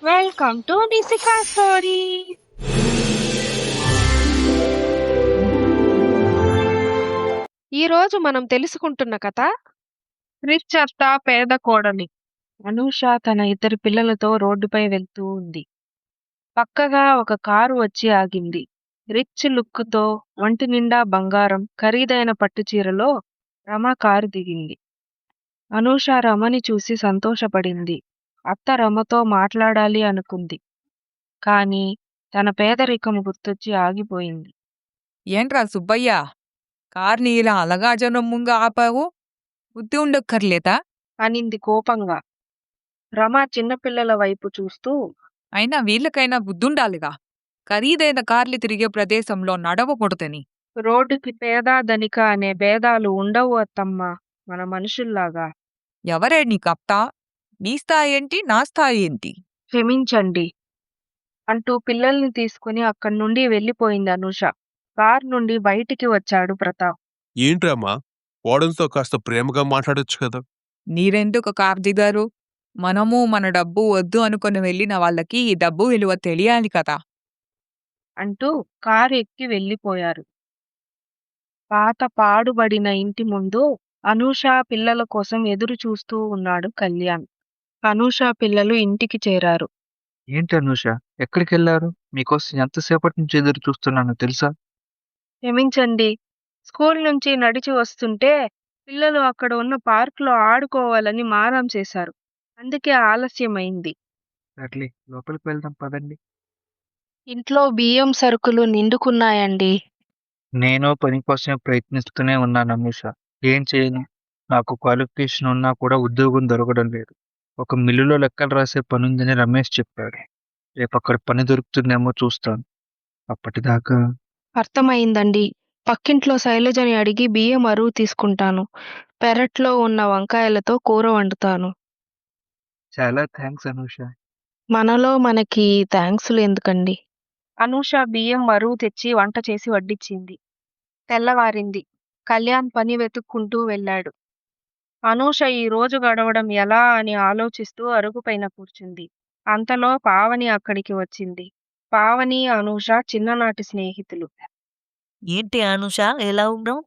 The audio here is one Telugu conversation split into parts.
Welcome to నిసికా story. ఈ రోజు మనం తెలుసుకుంటున్న కథ రిచ్ అత్త పేద కోడలి. అనూష తన ఇద్దరు పిల్లలతో రోడ్డుపై వెళ్తూ ఉంది. పక్కగా ఒక కారు వచ్చి ఆగింది. రిచ్ లుక్తో ఒంటి నిండా బంగారం, ఖరీదైన పట్టు చీరలో రమ కారు దిగింది. అనూష రమని చూసి సంతోషపడింది. అత్త రమతో మాట్లాడాలి అనుకుంది. కానీ తన పేదరికం గుర్తొచ్చి ఆగిపోయింది. ఏంట్రా సుబ్బయ్య, కార్ని ఇలా అలగాజనమ్ముంగా ఆపావు? బుద్ధి ఉండక్కర్లేదా? అనింది కోపంగా. రమ చిన్నపిల్లల వైపు చూస్తూ, అయినా వీళ్ళకైనా బుద్ధుండాలిగా. ఖరీదైన కార్లు తిరిగే ప్రదేశంలో నడవకూడదని. రోడ్డుకి పేద ధనిక అనే భేదాలు ఉండవు అత్తమ్మా, మన మనుషుల్లాగా. ఎవరే నీకప్తా? నీ స్థాయి ఏంటి, నా స్థాయి ఏంటి? క్షమించండి అంటూ పిల్లల్ని తీసుకుని అక్కడి నుండి వెళ్ళిపోయింది అనూష. కార్ నుండి బయటికి వచ్చాడు ప్రతాప్. ఏంట్రమ్మా, వార్డెన్తో కాస్త ప్రేమగా మాట్లాడొచ్చు కదా. మీరెందుకు కార్ దిగారు? మనము మన డబ్బు వద్దు అనుకుని వెళ్ళిన వాళ్ళకి ఈ డబ్బు విలువ తెలియాలి కదా. అంటూ కారు ఎక్కి వెళ్ళిపోయారు. పాత పాడుబడిన ఇంటి ముందు అనూష పిల్లల కోసం ఎదురు చూస్తూ ఉన్నాడు కళ్యాణ్. అనూష పిల్లలు ఇంటికి చేరారు. ఏంటి అనూష, ఎక్కడికెళ్లారు? మీకోసం ఎంతసేపటి నుంచి ఎదురు చూస్తున్నానో తెలుసా? క్షమించండి, స్కూల్ నుంచి నడిచి వస్తుంటే పిల్లలు అక్కడ ఉన్న పార్కులో ఆడుకోవాలని మారం చేశారు. అందుకే ఆలస్యమైంది. సర్లే, లోపలికి వెళ్దాం పదండి. ఇంట్లో బియ్యం సరుకులు నిండుకున్నాయండి. నేను పని కోసమే ప్రయత్నిస్తూనే ఉన్నాను అనూష. ఏం చేయను, నాకు క్వాలిఫికేషన్ ఉన్నా కూడా ఉద్యోగం దొరకడం లేదు. ఒక మిల్లులో లెక్కలు రాసే పని ఉందని రమేష్ చెప్పాడు. రేపు అక్కడ పని దొరుకుతుందేమో చూస్తాను. అప్పటిదాకా అర్థమైందండి. పక్కింట్లో శైలజని అడిగి బియ్యం అరువు తీసుకుంటాను. పెరట్లో ఉన్న వంకాయలతో కూర వండుతాను. చాలా థ్యాంక్స్ అనూష. మనలో మనకి థ్యాంక్సులు ఎందుకండి? అనూష బియ్యం అరువు తెచ్చి వంట చేసి వడ్డించింది. తెల్లవారింది. కళ్యాణ్ పని వెతుక్కుంటూ వెళ్ళాడు. అనూష ఈ రోజు గడవడం ఎలా అని ఆలోచిస్తూ అరుగుపైన కూర్చుంది. అంతలో పావని అక్కడికి వచ్చింది. పావని, అనూష చిన్ననాటి స్నేహితులు. ఏంటి అనూష, ఎలా ఉన్నావు?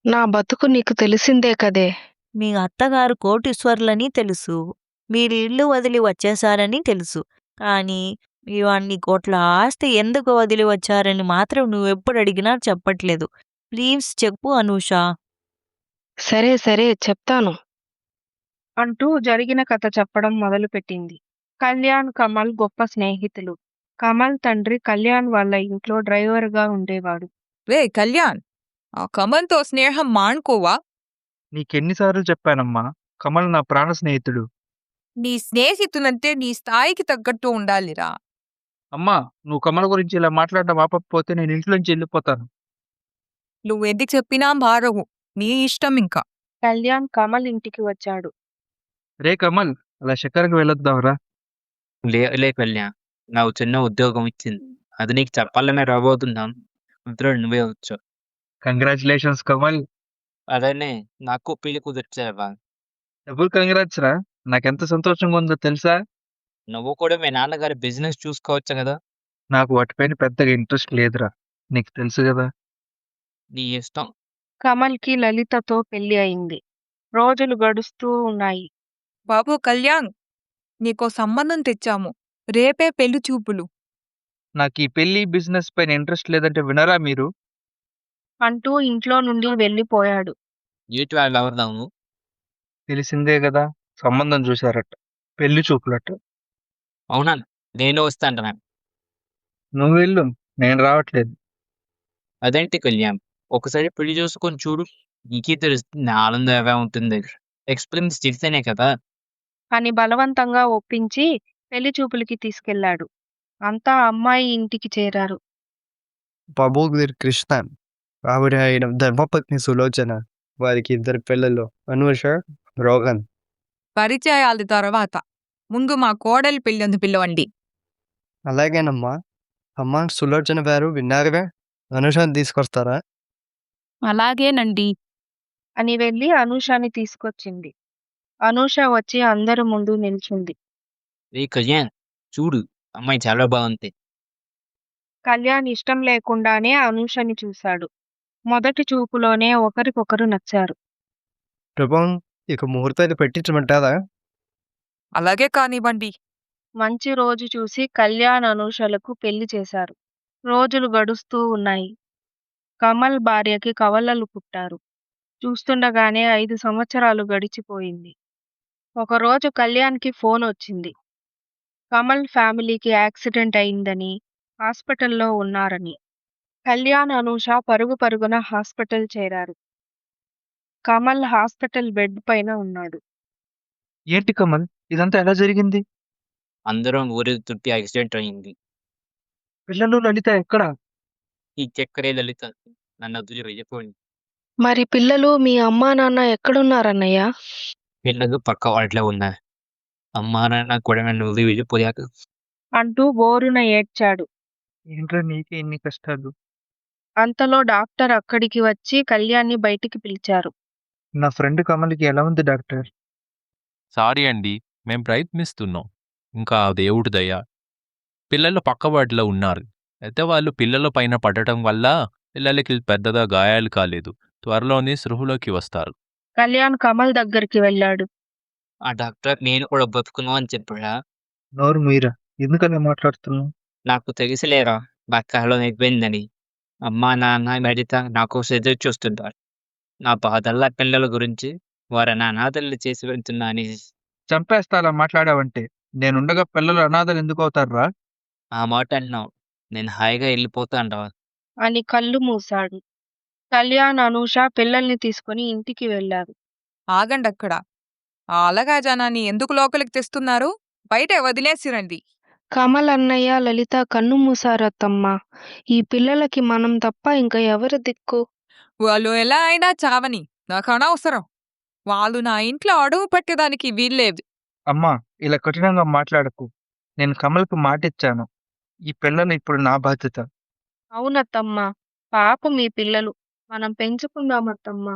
నా బతుకు నీకు తెలిసిందే కదే. మీ అత్తగారు కోటీశ్వరులని తెలుసు, మీరు ఇల్లు వదిలి వచ్చేశారని తెలుసు. కానీ మీరు అన్ని కోట్ల ఆస్తి ఎందుకు వదిలి వచ్చారని మాత్రం నువ్వెప్పుడు అడిగినా చెప్పట్లేదు. ప్లీజ్ చెప్పు అనూష. సరే సరే చెప్తాను అంటూ జరిగిన కథ చెప్పడం మొదలుపెట్టింది. కళ్యాణ్, కమల్ గొప్ప స్నేహితులు. కమల్ తండ్రి కళ్యాణ్ వాళ్ళ ఇంట్లో డ్రైవర్గా ఉండేవాడు. రే కళ్యాణ్, ఆ కమల్తో స్నేహం మానుకోవా? నీకెన్నిసార్లు చెప్పానమ్మా, కమల్ నా ప్రాణ స్నేహితుడు. నీ స్నేహితులంటే నీ స్థాయికి తగ్గట్టు ఉండాలిరా. అమ్మా, నువ్వు కమల్ గురించి ఇలా మాట్లాడడం ఆపకపోతే నేను ఇంట్లోంచి వెళ్ళిపోతాను. నువ్వెది చెప్పినా మారవు, నీ ఇష్టం ఇంకా. కళ్యాణ్ కమల్ ఇంటికి వచ్చాడు. రే కమల్, అలా షికారుకి వెళ్ళొద్దాంరా. లే కళ్యాణ్, నాకు చిన్న ఉద్యోగం ఇచ్చింది. అది నీకు చెప్పాలనే రాబోతున్నాను. ఇందులో నువ్వే వచ్చావు. కంగ్రాచులేషన్స్ కమల్. అదనే నాకు పెళ్లి కుదిర్చావా? డబుల్ కంగ్రాట్స్ రా. నాకెంత సంతోషంగా ఉందో తెలుసా? నువ్వు కూడా మీ నాన్నగారి బిజినెస్ చూసుకోవచ్చు కదా. నాకు వాటిపైన పెద్దగా ఇంట్రెస్ట్ లేదురా, నీకు తెలుసు కదా. నీ ఇష్టం. కమల్కి లలితతో పెళ్లి అయింది. రోజులు గడుస్తూ ఉన్నాయి. బాబు కళ్యాణ్, నీకో సంబంధం తెచ్చాము. రేపే పెళ్లి చూపులు. నాకు ఈ పెళ్లి బిజినెస్ పైన ఇంట్రెస్ట్ లేదంటే వినరా మీరు? అంటూ ఇంట్లో నుండి వెళ్ళిపోయాడు. ఏంటి వాళ్ళు ఎవరిదాము? తెలిసిందే కదా, సంబంధం చూశారట, పెళ్లి చూపులట. అవునా, నేను వస్తాంటున్నాను. నువ్వు వెళ్ళు, నేను రావట్లేదు. అదేంటి కళ్యాణ్, ఒకసారి పెళ్లి చూసుకొని చూడు, నీకే తెలుస్తుంది ఆనందం ఎలా ఉంటుంది. ఎక్స్పీరియన్స్ చేస్తేనే కదా. అని బలవంతంగా ఒప్పించి పెళ్లి చూపులకి తీసుకెళ్లాడు. అంతా అమ్మాయి ఇంటికి చేరారు. బాబోగిరి కృష్ణ, ఆవిడ ఆయన ధర్మపత్ని సులోచన, వారికి ఇద్దరు పిల్లలు అనూష, రోగన్. పరిచయాల తర్వాత ముందు మా కోడలి పెళ్ళందు పిలవండి. అలాగేనమ్మా. అమ్మ సులోచన గారు విన్నారుగా, అనుషాన్ని తీసుకొస్తారా? అలాగేనండి. అని వెళ్ళి అనూషని తీసుకొచ్చింది. అనూష వచ్చి అందరి ముందు నిల్చుంది. రే కళ్యాణ్, చూడు, అమ్మాయి చాలా బాగుంది. కళ్యాణ్ ఇష్టం లేకుండానే అనూషని చూశాడు. మొదటి చూపులోనే ఒకరికొకరు నచ్చారు. శుభం, ఇక ముహూర్తాలు పెట్టించమంటారా? అలాగే కానివ్వండి. మంచి రోజు చూసి కళ్యాణ్ అనూషలకు పెళ్లి చేశారు. రోజులు గడుస్తూ ఉన్నాయి. కమల్ భార్యకి కవలలు పుట్టారు. చూస్తుండగానే 5 సంవత్సరాలు గడిచిపోయింది. ఒకరోజు కళ్యాణ్కి ఫోన్ వచ్చింది. కమల్ ఫ్యామిలీకి యాక్సిడెంట్ అయిందని, హాస్పిటల్లో ఉన్నారని. కళ్యాణ్, అనూష పరుగు పరుగున హాస్పిటల్ చేరారు. కమల్ హాస్పిటల్ బెడ్ పైన ఉన్నాడు. ఏంటి కమల్, ఇదంతా ఎలా జరిగింది? అందరం ఊరెళ్తుంటే యాక్సిడెంట్ అయింది. పిల్లలు, లలిత ఎక్కడా? ఈ చక్కరే లలిత నన్ను వదిలి వెళ్ళిపోయింది. మరి పిల్లలు, మీ అమ్మా నాన్న ఎక్కడున్నారన్నయ్య? పిల్లలు పక్క వాటిలో ఉన్నారు. అమ్మా నాన్న కూడా నన్ను వదిలి వెళ్ళిపోయారు. అంటూ బోరున ఏడ్చాడు. ఏంట్రా నీకే ఇన్ని కష్టాలు? అంతలో డాక్టర్ అక్కడికి వచ్చి కళ్యాణ్ని బయటికి పిలిచారు. నా ఫ్రెండ్ కమల్కి ఎలా ఉంది డాక్టర్? సారీ అండి, మేం ప్రయత్నిస్తున్నాం. ఇంకా ఆ దేవుడి దయ. పిల్లలు పక్కవాటిలో ఉన్నారు. అయితే వాళ్ళు పిల్లల పైన పడటం వల్ల పిల్లలకి పెద్దగా గాయాలు కాలేదు. త్వరలోనే స్పృహలోకి వస్తారు. కళ్యాణ్ కమల్ దగ్గరికి వెళ్ళాడు. ఆ డాక్టర్ నేను కూడా బతుకును అని చెప్పాడా? నోరు మీరా, ఎందుకలా మాట్లాడుతున్నావు? నాకు తెలిసిలేరా బక్కాలో అయిపోయిందని. అమ్మా నాన్న మెడిత నా కోసం ఎదురు చూస్తుంటారు. నా బాధల్లా పిల్లల గురించి వారిని అనాథలు చేసి వెళ్తున్నా అని. చంపేస్తా అలా మాట్లాడావంటే. నేనుండగా పిల్లలు అనాథలు ఎందుకు అవుతారా? ఆ మాట అన్నావు. నేను హాయిగా వెళ్ళిపోతాను. అని కళ్ళు మూశాడు. కళ్యాణ్, అనూష పిల్లల్ని తీసుకుని ఇంటికి వెళ్లారు. ఆగండక్కడ. ఆ అలగా జనాన్ని ఎందుకు లోపలికి తెస్తున్నారు? బయటే వదిలేసిరండి. కమల్ అన్నయ్య, లలిత కన్ను మూసారత్తమ్మా. ఈ పిల్లలకి మనం తప్ప ఇంకా ఎవరు దిక్కు? వాళ్ళు ఎలా అయినా చావని, నాకు అనవసరం. వాళ్ళు నా ఇంట్లో అడుగు పెట్టడానికి వీల్లేదు. అమ్మా, ఇలా కఠినంగా మాట్లాడకు. నేను కమల్కి మాటిచ్చాను. ఈ పిల్లలు ఇప్పుడు నా బాధ్యత. అవునత్తమ్మా, పాపం మీ పిల్లలు. మనం పెంచుకుందామత్తమ్మా.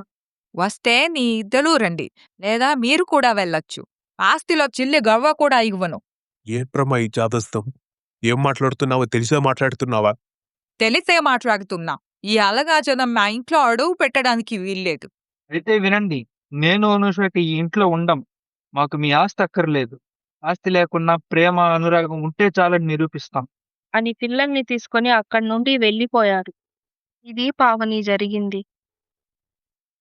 వస్తే నీ ఇద్దరూ రండి, లేదా మీరు కూడా వెళ్ళొచ్చు. ఆస్తిలో చిల్లి గవ్వ కూడా ఇవ్వను. ఏంట్రమ్మా ఈ చాదస్తం? ఏం మాట్లాడుతున్నావో తెలిసే మాట్లాడుతున్నావా? తెలిసే మాట్లాడుతున్నా. ఈ అలగాజనం మా ఇంట్లో అడుగు పెట్టడానికి వీల్లేదు. అయితే వినండి, నేను అనుషకి ఈ ఇంట్లో ఉండం. మాకు మీ ఆస్తి అక్కర్లేదు. ఆస్తి లేకున్నా ప్రేమ, అనురాగం ఉంటే చాలని నిరూపిస్తాం. అని పిల్లల్ని తీసుకొని అక్కడి నుండి వెళ్ళిపోయారు. ఇది పావని జరిగింది.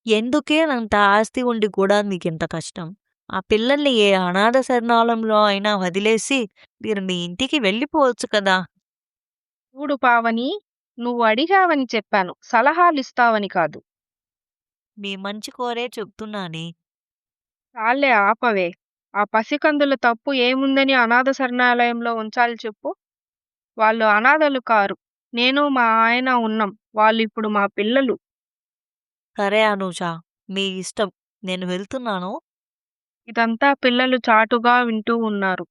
ఎందుకే అంత ఆస్తి ఉండి కూడా మీకింత కష్టం? ఆ పిల్లల్ని ఏ అనాథ శరణాలయంలో అయినా వదిలేసి మీరు మీ ఇంటికి వెళ్ళిపోవచ్చు కదా! చూడు పావని, నువ్వు అడిగావని చెప్పాను, సలహాలిస్తావని కాదు. మీ మంచి కోరే చెప్తున్నానే. చాలే ఆపవే. ఆ పసికందుల తప్పు ఏముందని అనాథ శరణాలయంలో ఉంచాలి చెప్పు? వాళ్ళు అనాథలు కారు. నేను మా ఆయన ఉన్నాం. వాళ్ళిప్పుడు మా పిల్లలు. సరే అనూష, మీ ఇష్టం. నేను వెళ్తున్నాను. ఇదంతా పిల్లలు చాటుగా వింటూ ఉన్నారు.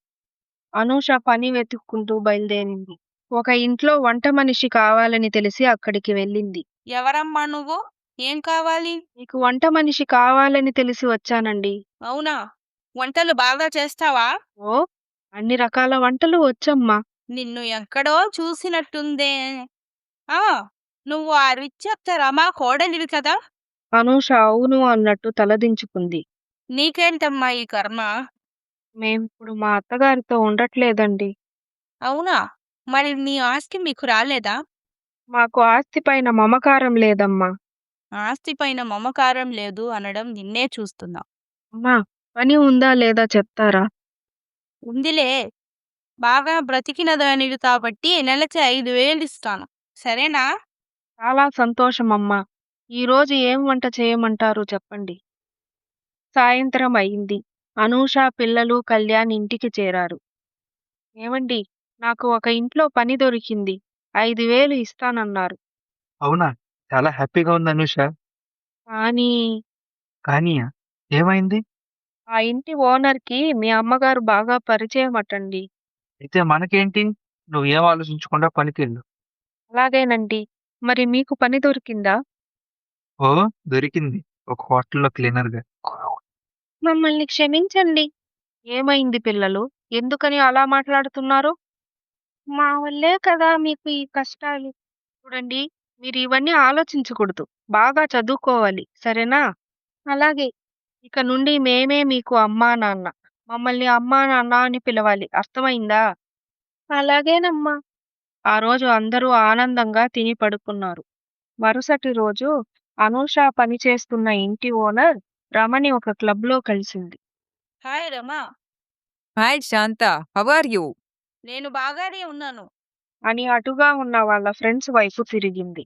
అనూష పని వెతుక్కుంటూ బయలుదేరింది. ఒక ఇంట్లో వంట మనిషి కావాలని తెలిసి అక్కడికి వెళ్ళింది. ఎవరమ్మా నువ్వు? ఏం కావాలి? నీకు వంట మనిషి కావాలని తెలిసి వచ్చానండి. అవునా? వంటలు బాగా చేస్తావా? ఓ, అన్ని రకాల వంటలు వచ్చమ్మా. నిన్ను ఎక్కడో చూసినట్టుందే. ఆ, నువ్వు ఆ రిచ్చత్త రమా కోడలివి కదా? అనూష అవును అన్నట్టు తలదించుకుంది. నీకేంటమ్మా ఈ కర్మ? మేమిప్పుడు మా అత్తగారితో ఉండట్లేదండి. అవునా? మరి నీ ఆస్తి మీకు రాలేదా? మాకు ఆస్తి పైన మమకారం లేదమ్మా. ఆస్తిపైన మమకారం లేదు అనడం నిన్నే చూస్తున్నా. అమ్మా, పని ఉందా లేదా చెప్తారా? ఉందిలే. బాగా బ్రతికినదానివి కాబట్టి నెలకి 5,000 ఇస్తాను. సరేనా? చాలా సంతోషమమ్మా. ఈరోజు ఏం వంట చేయమంటారు చెప్పండి. సాయంత్రం అయింది. అనూష, పిల్లలు, కళ్యాణ్ ఇంటికి చేరారు. ఏమండి, నాకు ఒక ఇంట్లో పని దొరికింది. 5,000 ఇస్తానన్నారు. అవునా? చాలా హ్యాపీగా ఉంది అనుష. కానీ కానీయా? ఏమైంది? ఆ ఇంటి ఓనర్కి మీ అమ్మగారు బాగా పరిచయమటండి. అయితే మనకేంటి? నువ్వేం ఆలోచించకుండా పనికెళ్ళు. అలాగేనండి. మరి మీకు పని దొరికిందా? ఓ, దొరికింది. ఒక హోటల్లో క్లీనర్గా. మమ్మల్ని క్షమించండి. ఏమైంది పిల్లలు? ఎందుకని అలా మాట్లాడుతున్నారు? మా వల్లే కదా మీకు ఈ కష్టాలు. చూడండి, మీరు ఇవన్నీ ఆలోచించకూడదు. బాగా చదువుకోవాలి. సరేనా? అలాగే. ఇక నుండి మేమే మీకు అమ్మా, నాన్న. మమ్మల్ని అమ్మా, నాన్న అని పిలవాలి. అర్థమైందా? అలాగేనమ్మా. ఆ రోజు అందరూ ఆనందంగా తిని పడుకున్నారు. మరుసటి రోజు అనూష పనిచేస్తున్న ఇంటి ఓనర్ రమని ఒక క్లబ్‌లో కలిసింది. Hi Rama, hi Shanta, how are you? నేను బాగానే ఉన్నాను. అని అటుగా ఉన్న వాళ్ళ ఫ్రెండ్స్ వైపు తిరిగింది.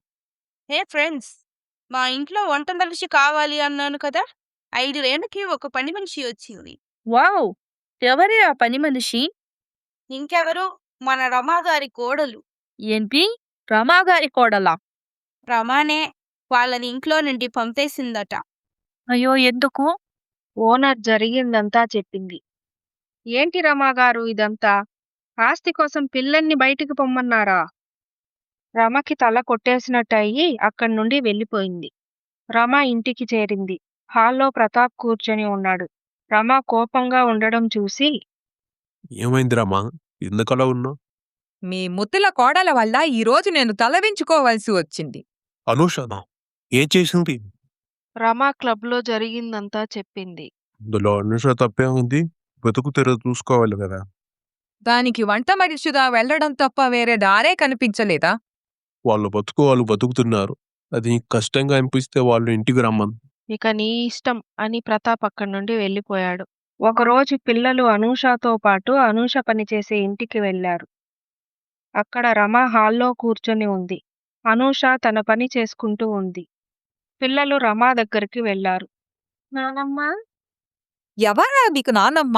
హే ఫ్రెండ్స్, మా ఇంట్లో వంట మనిషి కావాలి అన్నాను కదా. 5 ఏళ్ళకి ఒక పని మనిషి వచ్చింది. వావ్! ఎవరి ఆ పని మనిషి? ఇంకెవరు, మన రమా గారి కోడలు. ఏంటి? రమాగారి కోడలా? రమానే వాళ్ళని ఇంట్లో నుండి పంపేసిందట. అయ్యో, ఎందుకు? ఓనర్ జరిగిందంతా చెప్పింది. ఏంటి రమాగారు ఇదంతా? ఆస్తి కోసం పిల్లల్ని బయటికి పొమ్మన్నారా? రమకి తల కొట్టేసినట్టు అయ్యి అక్కడి నుండి వెళ్ళిపోయింది. రమ ఇంటికి చేరింది. హాల్లో ప్రతాప్ కూర్చొని ఉన్నాడు. రమ కోపంగా ఉండడం చూసి, ఏమైందిరామా? ఎందుకలా ఉన్నావు? మీ ముద్దుల కోడల వల్ల ఈరోజు నేను తలవించుకోవాల్సి వచ్చింది. అనూషనా? ఏం చేసింది? రమ క్లబ్‌లో జరిగిందంతా చెప్పింది. ఇందులో అనూష తప్పే ఉంది. బతుకు తెరువు చూసుకోవాలి కదా. దానికి వంట మనిషిగా వెళ్ళడం తప్ప వేరే దారే కనిపించలేదా? వాళ్ళు బతుకుతున్నారు. అది నీకు కష్టంగా అనిపిస్తే వాళ్ళు ఇంటికి రమ్మను. ఇక నీ ఇష్టం అని ప్రతాప్ అక్కడి నుండి వెళ్ళిపోయాడు. ఒకరోజు పిల్లలు అనూషతో పాటు అనూష పనిచేసే ఇంటికి వెళ్లారు. అక్కడ రమ హాల్లో కూర్చొని ఉంది. అనూష తన పని చేసుకుంటూ ఉంది. పిల్లలు రమ దగ్గరికి వెళ్లారు. నానమ్మ, ఎవరా మీకు నానమ్మ?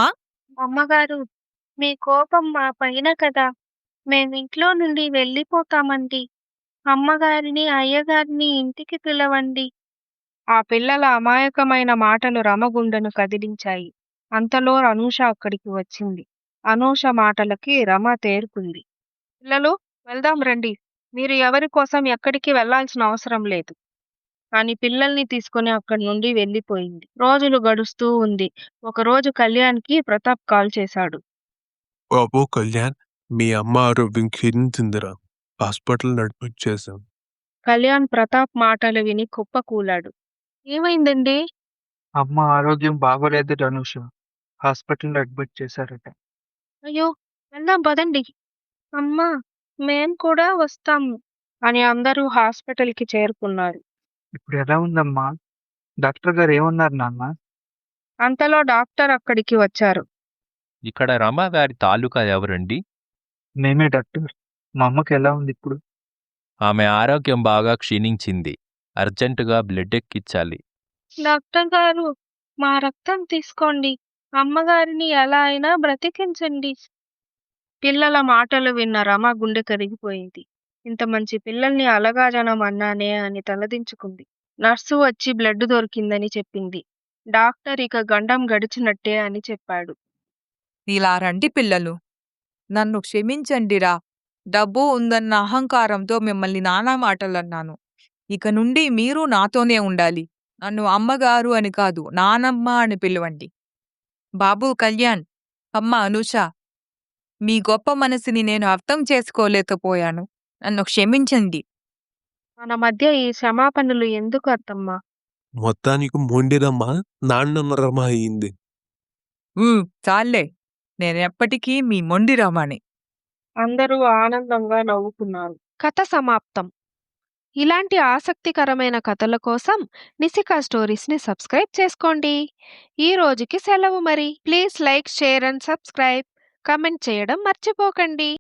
అమ్మగారు, మీ కోపం మా పైన కదా. మేమింట్లో నుండి వెళ్ళిపోతామండి. అమ్మగారిని, అయ్యగారిని ఇంటికి పిలవండి. ఆ పిల్లల అమాయకమైన మాటలు రమ గుండెను కదిలించాయి. అంతలో అనూష అక్కడికి వచ్చింది. అనూష మాటలకి రమ తేరుకుంది. పిల్లలు, వెళ్దాం రండి. మీరు ఎవరి కోసం ఎక్కడికి వెళ్లాల్సిన అవసరం లేదు అని పిల్లల్ని తీసుకుని అక్కడి నుండి వెళ్ళిపోయింది. రోజులు గడుస్తూ ఉంది. ఒకరోజు కళ్యాణ్‌కి ప్రతాప్ కాల్ చేశాడు. బాబు కళ్యాణ్, మీ అమ్మ ఆరోగ్యం క్షీణించిందిరా. హాస్పిటల్ అడ్మిట్ చేశాం. కళ్యాణ్ ప్రతాప్ మాటలు విని కుప్పకూలాడు. ఏమైందండి? అమ్మ ఆరోగ్యం బాగోలేదు అనూష. హాస్పిటల్లో అడ్మిట్ చేశారట. అయ్యో, వెళ్దాం పదండి. అమ్మా, మేం కూడా వస్తాము అని అందరూ హాస్పిటల్‌కి చేరుకున్నారు. ఇప్పుడు ఎలా ఉందమ్మా? డాక్టర్ గారు ఏమన్నారు నాన్న? అంతలో డాక్టర్ అక్కడికి వచ్చారు. ఇక్కడ రమ గారి తాలూకా ఎవరండి? మేమే డాక్టర్. మా అమ్మకి ఎలా ఉంది ఇప్పుడు? ఆమె ఆరోగ్యం బాగా క్షీణించింది. అర్జెంటుగా బ్లడ్ ఎక్కించాలి. డాక్టర్ గారు, మా రక్తం తీసుకోండి. అమ్మగారిని ఎలా అయినా బ్రతికించండి. పిల్లల మాటలు విన్న రమ గుండె కరిగిపోయింది. ఇంత మంచి పిల్లల్ని అలగాజనం అన్నానే అని తలదించుకుంది. నర్సు వచ్చి బ్లడ్ దొరికిందని చెప్పింది. డాక్టర్ ఇక గండం గడిచినట్టే అని చెప్పాడు. ఇలా రండి పిల్లలు. నన్ను క్షమించండిరా. డబ్బు ఉందన్న అహంకారంతో మిమ్మల్ని నానా మాటలన్నాను. ఇక నుండి మీరు నాతోనే ఉండాలి. నన్ను అమ్మగారు అని కాదు, నానమ్మ అని పిలవండి. బాబు కళ్యాణ్, అమ్మ అనూష, మీ గొప్ప మనసుని నేను అర్థం చేసుకోలేకపోయాను. నన్ను క్షమించండి. మన మధ్య ఈ క్షమాపణలు ఎందుకు అత్తమ్మా? మొత్తానికి మొండిరమ్మ నాన్నన్న రమ అయింది. చాలే. నేనెప్పటికీ మీ మొండి రమని. అందరూ ఆనందంగా నవ్వుకున్నారు. కథ సమాప్తం. ఇలాంటి ఆసక్తికరమైన కథల కోసం నిశికా స్టోరీస్ని సబ్స్క్రైబ్ చేసుకోండి. ఈ రోజుకి సెలవు మరి. Please like, share and subscribe. Comment చేయడం మర్చిపోకండి.